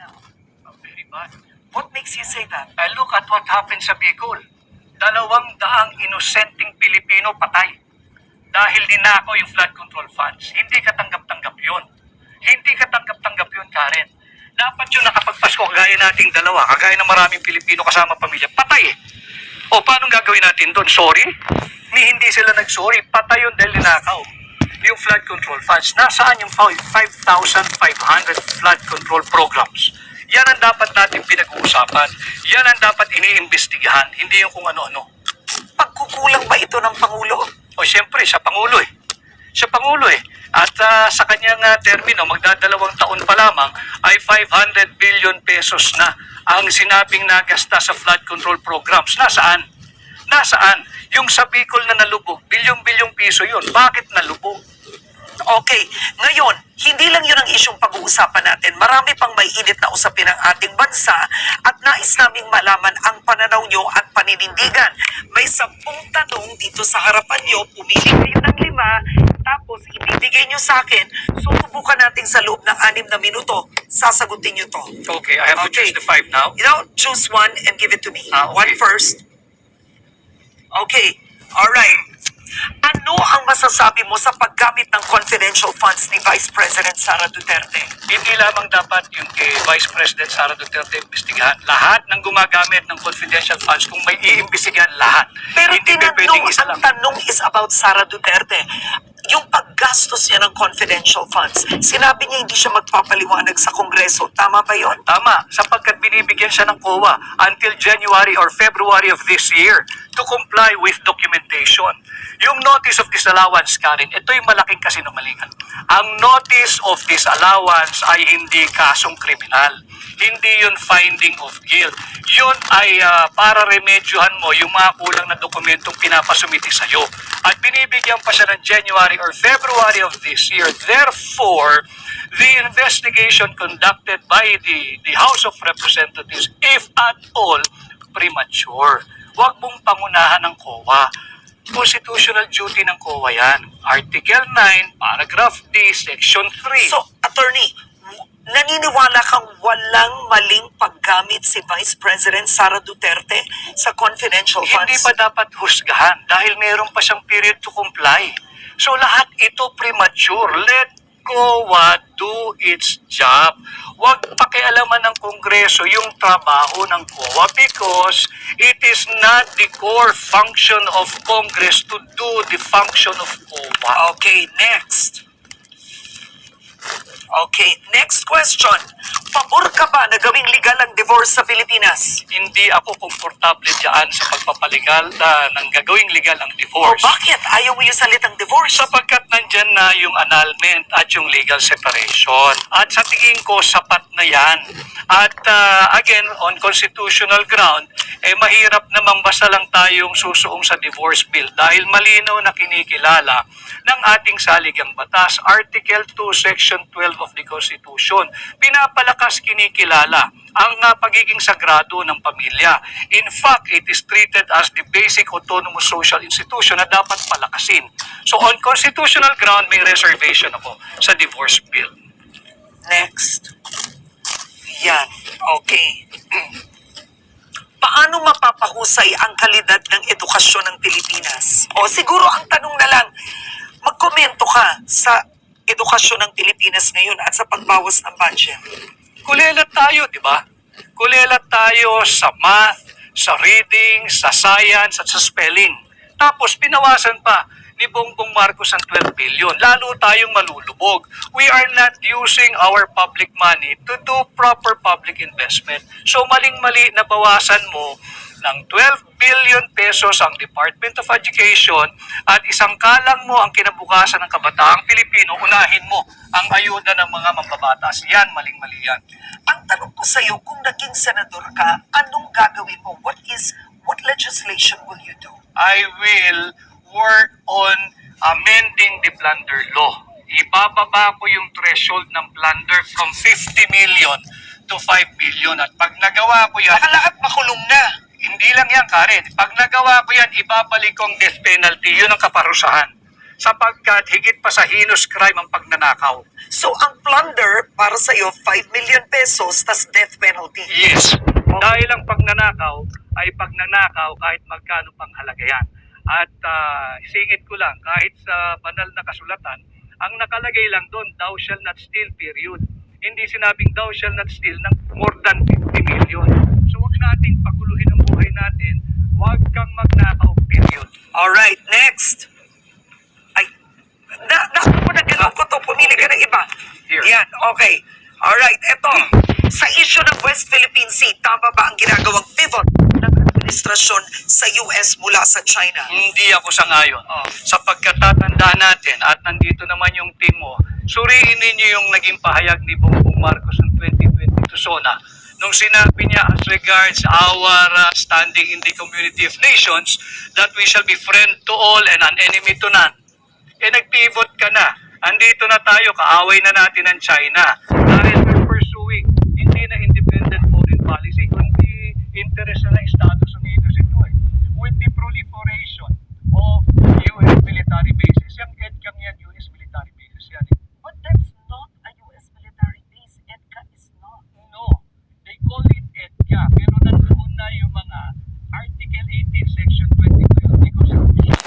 now. Very bad. What makes you say that? Look at what happened sa Bicol. 200 inosenteng Pilipino patay dahil ninakaw yung flood control funds. Hindi katanggap-tanggap yun. Hindi katanggap-tanggap yun, Karen. Dapat yun nakapagpasko, kagaya nating dalawa, kagaya ng maraming Pilipino kasama pamilya, patay eh. O paano gagawin natin doon? Sorry? Hindi sila nag-sorry. Patay yun dahil ninakaw yung flood control funds. Nasaan yung 5,500 flood control programs? Yan ang dapat natin pinag-uusapan. Yan ang dapat iniimbestigahan, hindi yung kung ano-ano. Pagkukulang ba ito ng Pangulo? O siyempre, siya Pangulo eh. Siya Pangulo eh. At sa kanyang termino, magdadalawang taon pa lamang, ay 500 billion pesos na ang sinabing nagasta sa flood control programs. Nasaan? Nasaan? Yung sa Bicol na nalubog, bilyong-bilyong piso yun. Bakit nalubog? Okay, ngayon, hindi lang yun ang isyong pag-uusapan natin. Marami pang may init na usapin ng ating bansa at nais naming malaman ang pananaw nyo at paninindigan. May 10 tanong dito sa harapan nyo, pumili kayo ng 5, tapos ibibigay nyo sa akin, susubukan natin sa loob ng 6 na minuto. Sasagutin nyo to. Okay, I have to choose the 5 now. You know, choose one and give it to me. Okay. One first. Okay, alright. Ano ang masasabi mo sa paggamit ng confidential funds ni Vice President Sara Duterte? Hindi lamang dapat yung kay Vice President Sara Duterte imbestigahan. Lahat ng gumagamit ng confidential funds kung may iimbestigahan lahat. Pero hindi pwedeng isa ang lang. tanong is about Sara Duterte. Yung paggastos niya ng confidential funds, sinabi niya hindi siya magpapaliwanag sa Kongreso. Tama ba yon? Tama, sapagkat binibigyan siya ng COA until January or February of this year to comply with documentation. Yung notice of disallowance, Karen, ito'y malaking kasinungalingan. Ang notice of disallowance ay hindi kasong kriminal. Hindi yun finding of guilt. Yun ay para remedyohan mo yung mga kulang na dokumentong pinapasumiti sa'yo. At binibigyan pa siya ng January or February of this year. Therefore, the investigation conducted by the House of Representatives, if at all, premature. Huwag mong pangunahan ng COA. Constitutional duty ng COA yan. Article 9, Paragraph D, Section 3. So, attorney, naniniwala kang walang maling paggamit si Vice President Sara Duterte sa confidential funds? Hindi pa dapat husgahan dahil meron pa siyang period to comply. So lahat ito premature. Let COA do its job. Huwag pakialaman ng Kongreso yung trabaho ng COA because it is not the core function of Congress to do the function of COA. Okay, next. Okay, next question. Pabor ka ba na gawing legal ang divorce sa Pilipinas? Hindi ako komportable dyan sa pagpapalegal ng gagawing legal ang O divorce. bakit? Ayaw mo yung salitang divorce? Sapagkat nandyan na yung annulment at yung legal separation. At sa tingin ko, sapat na yan. At again, on constitutional ground, mahirap namang basta lang tayong susuong sa divorce bill dahil malinaw na kinikilala ng ating saligang batas, Article 2, Section 12 of the Constitution. Pinapalakas kinikilala ang pagiging sagrado ng pamilya. In fact, it is treated as the basic autonomous social institution na dapat palakasin. So on constitutional ground, may reservation ako sa divorce bill. Next. Yan. Okay. Paano mapapahusay ang kalidad ng edukasyon ng Pilipinas? O siguro ang tanong na lang, magkomento ka sa edukasyon ng Pilipinas ngayon at sa pagbawas ng budget. Kulelat tayo, di ba? Kulelat tayo sa math, sa reading, sa science, at sa spelling. Tapos pinawasan pa ni Bongbong Marcos ang 12 billion. Lalo tayong malulubog. We are not using our public money to do proper public investment. So maling-mali na bawasan mo ng 12 billion pesos ang Department of Education at isang kalang mo ang kinabukasan ng kabataang Pilipino, unahin mo ang ayuda ng mga mambabatas. Yan, maling-mali yan. Ang tanong ko sa iyo, kung naging senador ka, anong gagawin mo? What legislation will you do? I will work on amending the plunder law. Ibababa ko yung threshold ng plunder from 50 million to 5 billion. At pag nagawa ko yan, Baka lahat makulong na. hindi lang yan, Karen. Pag nagawa ko yan, ibabalik kong death penalty. Yun ang kaparusahan sapagkat higit pa sa heinous crime ang pagnanakaw. So ang plunder para sa iyo 5 million pesos tas death penalty. Yes. Dahil ang pagnanakaw ay pagnanakaw kahit magkano pang halaga yan. At singit ko lang, kahit sa banal na kasulatan, ang nakalagay lang doon, thou shall not steal, period. Hindi sinabing thou shall not steal ng more than 50 million. So huwag nating paguluhin ang buhay natin, huwag kang magnakaw, period. Alright, next. Ay, ako na ganun ko to. Pumili ka ng iba. Here. Yan, okay. Alright, eto. Sa issue ng West Philippine Sea, tama ba ang ginagawang pivot ng administrasyon sa US mula sa China? Hindi ako sangayon. Sapagkat tatandaan natin at nandito naman yung team mo, suriin ninyo yung naging pahayag ni Bongbong Marcos noong 2022 SONA. Nung sinabi niya as regards our standing in the community of nations, that we shall be friend to all and an enemy to none. Nag-pivot ka na. Andito na tayo, kaaway na natin ang China. Dahil we're pursuing hindi na independent foreign policy, kundi interest na ng Estados Unidos ito eh. With the proliferation of US military bases. Yung EDCA yan, US military bases yan eh. But that's not a US military base. EDCA is not. No, they call it EDCA, pero nandoon na yung mga Article 18, Section 22 of the Constitution.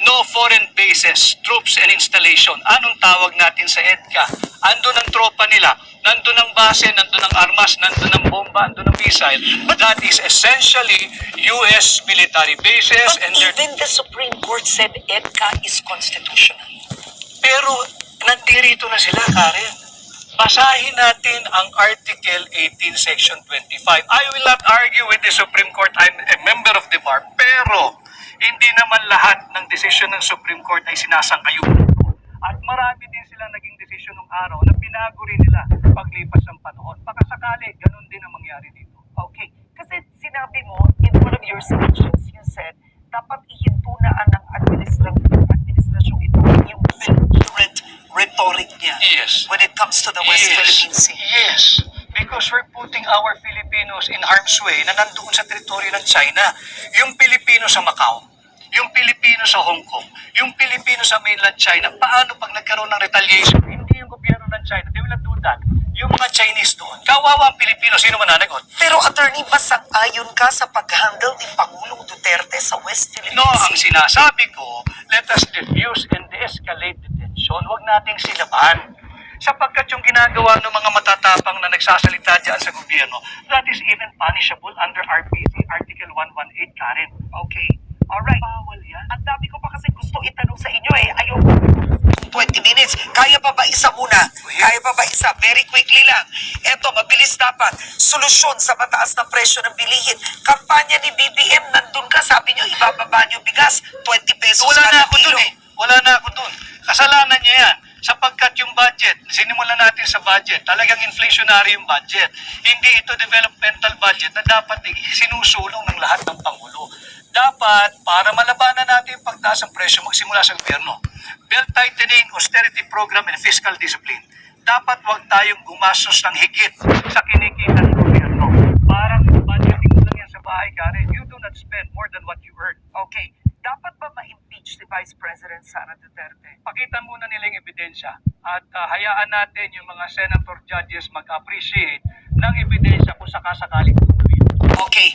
No foreign bases, troops and installation. Anong tawag natin sa EDCA? Andun ang tropa nila, nandun ang base, nandun ang armas, nandun ang bomba, nandun ang missile. But that is essentially US military bases But and their... even the Supreme Court said EDCA is constitutional. Pero nandirito na sila, Karen. Basahin natin ang Article 18, Section 25. I will not argue with the Supreme Court. I'm a member of the bar. Pero hindi naman lahat ng desisyon ng Supreme Court ay sinasangayunan ko. At marami din silang naging desisyon ng araw na binago rin nila paglipas ng panahon. Baka sakali, ganun din ang mangyari dito. Okay. Kasi sinabi mo, in one of your speeches, you said, dapat ihintunaan ng administrasyong ito yung belligerent rhetoric niya Yes. when it comes to the West Philippine Sea. Yes. Because we're putting our Filipinos in harm's way na nandoon sa teritoryo ng China. Yung Pilipino sa Macau, yung Pilipino sa Hong Kong, yung Pilipino sa mainland China, paano pag nagkaroon ng retaliation? Hindi yung gobyerno ng China, they will not do that. Yung mga Chinese doon, kawawa ang Pilipino, sino mananagot? Pero attorney, masang-ayon ka sa pag-handle ni Pangulong Duterte sa West Philippine No, ang Sea? sinasabi ko, let us diffuse and de-escalate the tension. Huwag nating silaban. Sapagkat yung ginagawa ng mga matatapang na nagsasalita dyan sa gobyerno, that is even punishable under RPC Article 118, Karen. Okay. Alright. Bawal yan. Ang dami ko pa kasi gusto itanong sa inyo eh. Ayoko. 20 minutes. Kaya pa ba isa muna? Kaya pa ba isa? Very quickly lang. Eto, mabilis dapat. Solusyon sa mataas na presyo ng bilihin. Kampanya ni BBM, nandun ka. Sabi nyo, ibababa nyo bigas. 20 pesos Wala na kada ako kilo. dun eh. Wala na ako dun. Kasalanan niya yan. Sapagkat yung budget, sinimulan natin sa budget, talagang inflationary yung budget. Hindi ito developmental budget na dapat sinusulong ng lahat ng Pangulo. Dapat, para malabanan natin yung pagtaas ng presyo, magsimula sa gobyerno. Belt tightening, austerity program, and fiscal discipline. Dapat wag tayong gumastos ng higit sa kinikita ng gobyerno. Parang budgeting mo lang yan sa bahay, Karen. You do not spend more than what you earn. Okay. Dapat ba ma-impeach si Vice President Sara Duterte? Pakita muna nila yung ebidensya at hayaan natin yung mga senator judges mag-appreciate ng ebidensya kung sakasakaling tumuloy. Okay.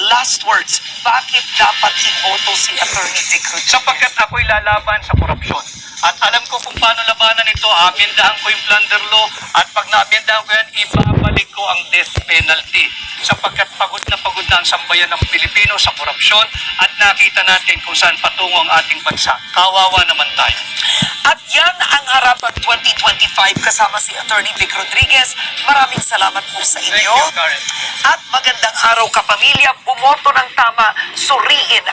Last words. Bakit dapat iboto si Attorney Vic Rodriguez? Sapagkat ako'y lalaban sa korupsyon. At alam ko kung paano labanan ito, amendahan ko yung plunder law at pag na-amendahan ko yan, ibabalik ko ang death penalty. Sapagkat pagod na ang sambayan ng Pilipino sa korupsyon at nakita natin kung saan patungo ang ating bansa. Kawawa naman tayo. At yan ang harapan 2025 kasama si Attorney Vic Rodriguez. Maraming salamat po sa Thank inyo. you, Karen. At magandang araw kapamilya. Bumoto ng tama. Suriin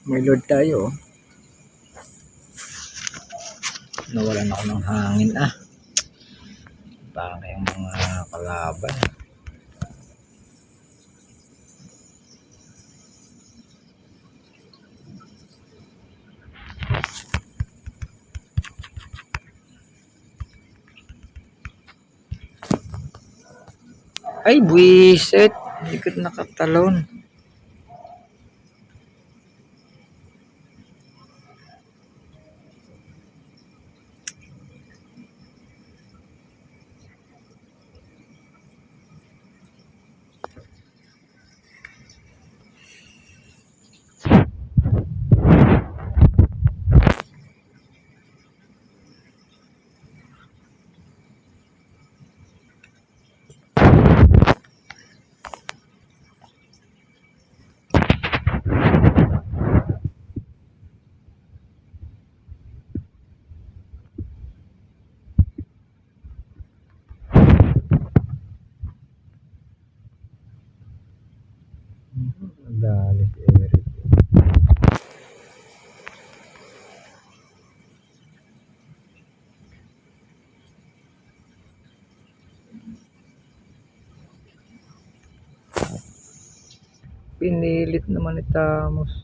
May load tayo. Oh. Nawalan ako ng hangin Parang yung mga kalaban. Ay, buwisit. Hindi ko nakatalon. Dali si Eric. Pinilit naman ni Tamos.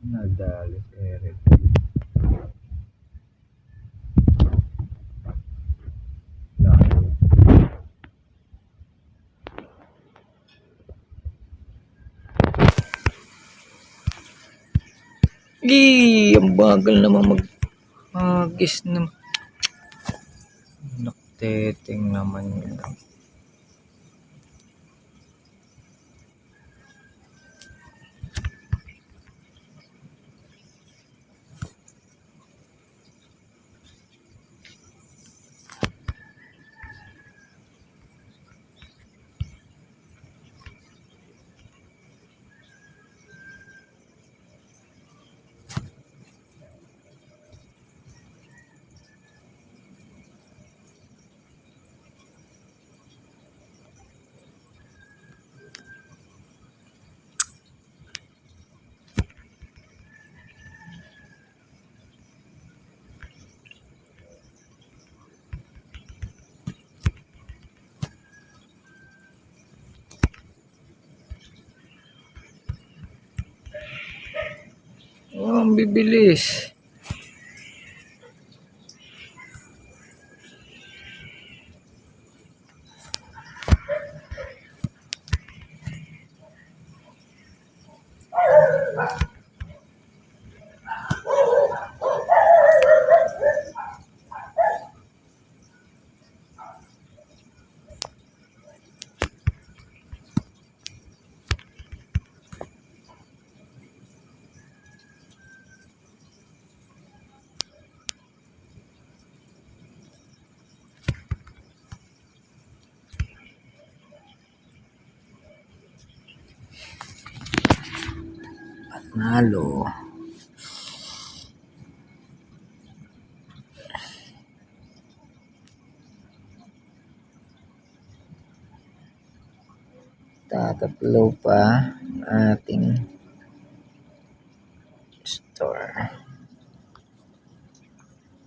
Nadali si Eric. Ang bagal naman mag-agis na. Nakteting naman yun. Oh, ang bibilis. Nalo. Tatatlo pa ang ating store.